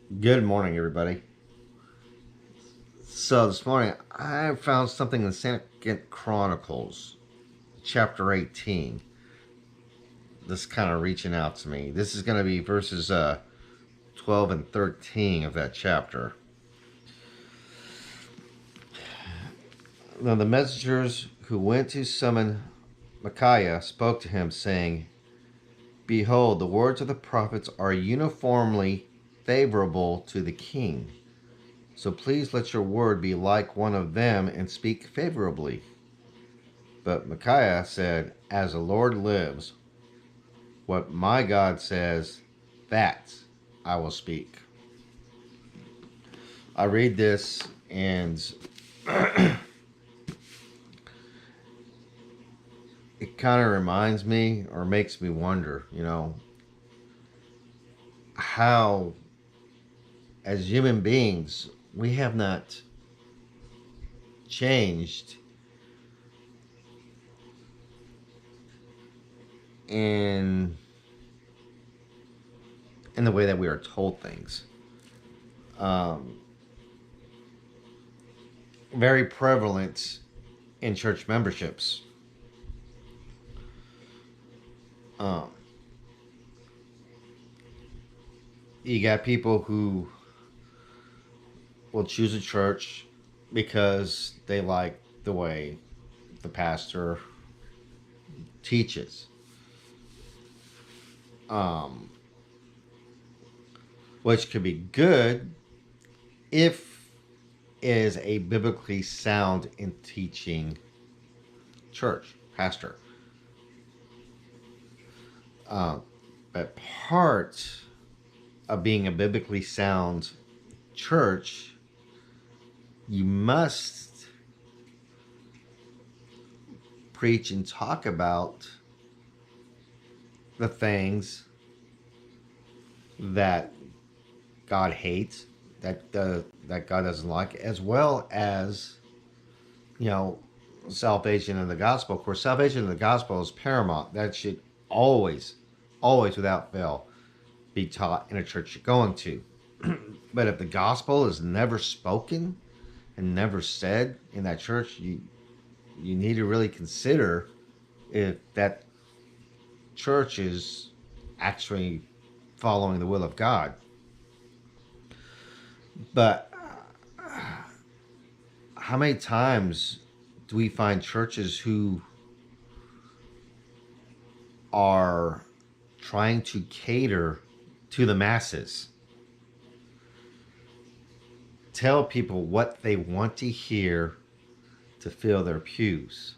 Good morning, everybody. So this morning I found something in Second Chronicles, chapter 18. This kind of reaching out to me. This is going to be verses 12 and 13 of that chapter. Now the messengers who went to summon Micaiah spoke to him, saying, "Behold, the words of the prophets are uniformly favorable to the king. So please let your word be like one of them and speak favorably." But Micaiah said, "As the Lord lives, what my God says, that I will speak." I read this and it kind of reminds me or makes me wonder, how as human beings we have not changed in the way that we are told things. Um, Very prevalent in church memberships. Um, you got people who will choose a church because they like the way the pastor teaches, um, which could be good if it is a biblically sound in teaching church pastor. Uh, but part of being a biblically sound church, you must preach and talk about the things that God hates, that God doesn't like, as well as you know salvation in the gospel. Of course, salvation in the gospel is paramount. That should always, always, without fail, be taught in a church you're going to. But if the gospel is never spoken and never said in that church, you need to really consider if that church is actually following the will of God. But how many times do we find churches who are trying to cater to the masses, tell people what they want to hear to fill their pews?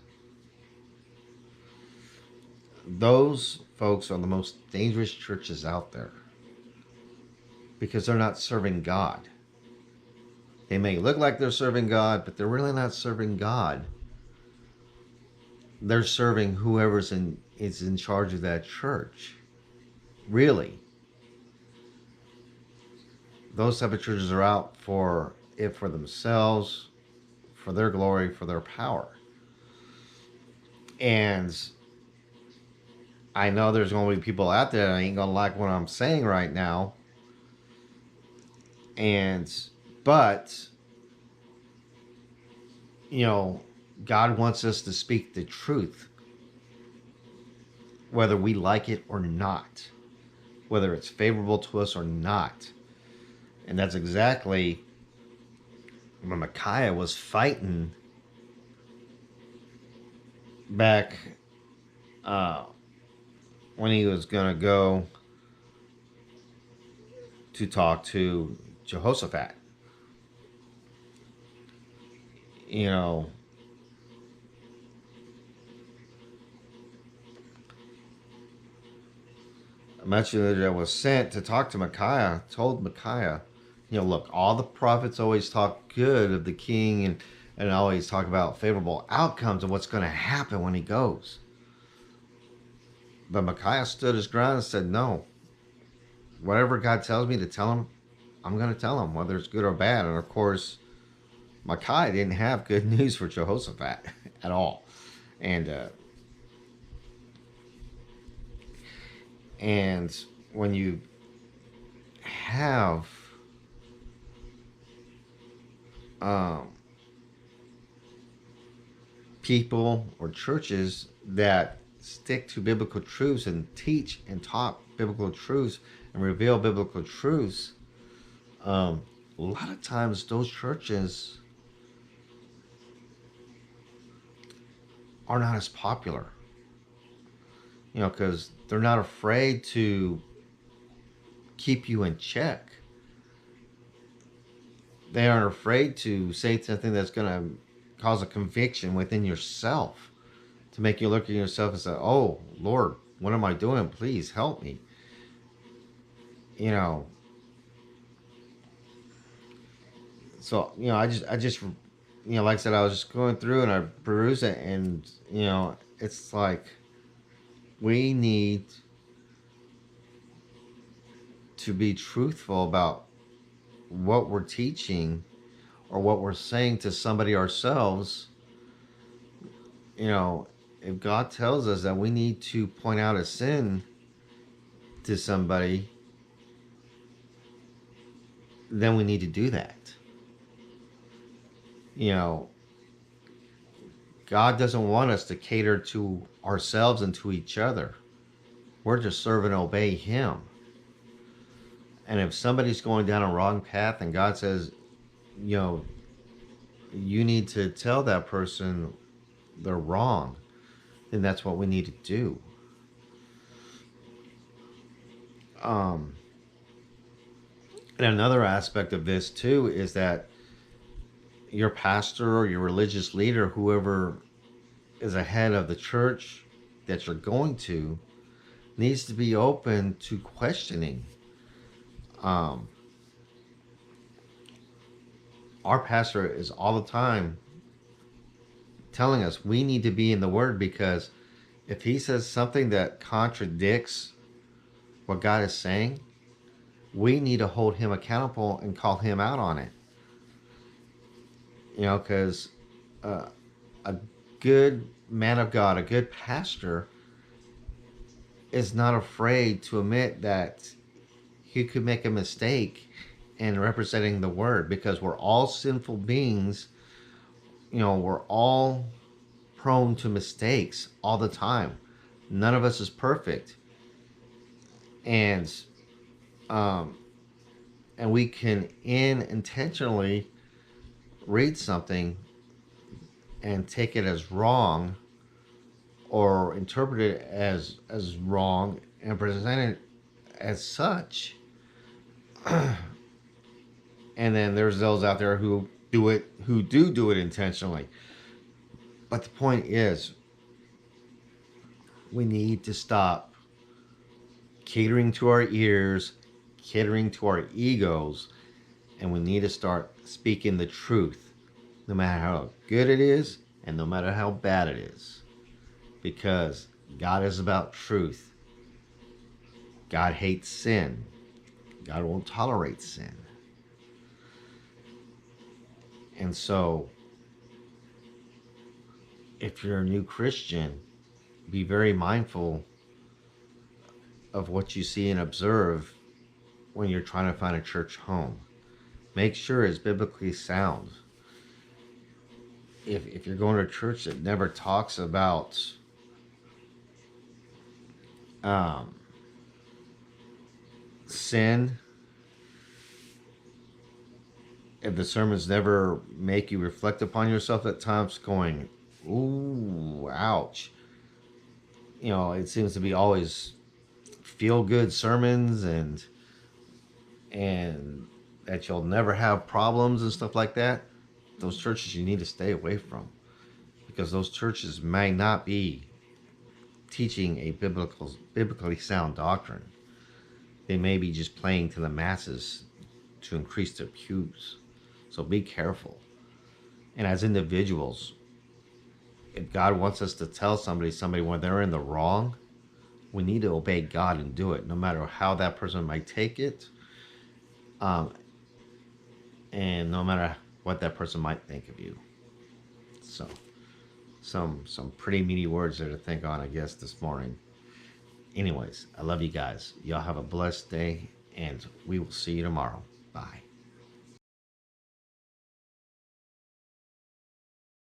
Those folks are the most dangerous churches out there because they're not serving God. They may look like they're serving God, but they're really not serving God. They're serving whoever's is in charge of that church. Really, those type of churches are out for it for themselves, for their glory, for their power. And I know there's going to be people out there that ain't going to like what I'm saying right now. And but you know, God wants us to speak the truth, whether we like it or not, whether it's favorable to us or not. And that's exactly when Micaiah was fighting back uh, when he was going to go to talk to Jehoshaphat. You know, a messenger that was sent to talk to Micaiah told Micaiah, look, all the prophets always talk good of the king and always talk about favorable outcomes of what's going to happen when he goes. But Micaiah stood his ground and said, no, whatever God tells me to tell him, I'm going to tell him, whether it's good or bad. And of course, Micaiah didn't have good news for Jehoshaphat at all. And and when you have um, people or churches that stick to biblical truths and teach and talk biblical truths and reveal biblical truths, um, a lot of times those churches are not as popular, because they're not afraid to keep you in check. They aren't afraid to say something that's going to cause a conviction within yourself, to make you look at yourself and say, "Oh Lord, what am I doing? Please help me." You know, so like I said, I was just going through and I perused it, and it's like we need to be truthful about what we're teaching or what we're saying to somebody ourselves. You know, if God tells us that we need to point out a sin to somebody, then we need to do that. You know, God doesn't want us to cater to ourselves and to each other. We're to serve and obey Him. And if somebody's going down a wrong path and God says, you know, you need to tell that person they're wrong, then that's what we need to do. Um, and another aspect of this too is that your pastor or your religious leader, whoever is ahead of the church that you're going to, needs to be open to questioning. Um, our pastor is all the time telling us we need to be in the Word, because if he says something that contradicts what God is saying, we need to hold him accountable and call him out on it. Because a good man of God, a good pastor, is not afraid to admit that he could make a mistake in representing the Word, because we're all sinful beings. We're all prone to mistakes all the time. None of us is perfect, and um, and we can intentionally read something and take it as wrong, or interpret it as wrong and present it as such. And then there's those out there who do it intentionally. But the point is, we need to stop catering to our ears, catering to our egos, and we need to start speaking the truth, no matter how good it is and no matter how bad it is. Because God is about truth. God hates sin. God won't tolerate sin. And so, if you're a new Christian, be very mindful of what you see and observe when you're trying to find a church home. Make sure it's biblically sound. If you're going to a church that never talks about um, sin, if the sermons never make you reflect upon yourself at times, going, ooh, ouch. It seems to be always feel good sermons, and that you'll never have problems and stuff like that. Those churches you need to stay away from, because those churches may not be teaching a biblically sound doctrine. They may be just playing to the masses to increase their pews. So be careful. And as individuals, if God wants us to tell somebody when they're in the wrong, we need to obey God and do it, no matter how that person might take it, and no matter what that person might think of you. So, some pretty meaty words there to think on, I guess, this morning. Anyways, I love you guys. Y'all have a blessed day, and we will see you tomorrow. Bye.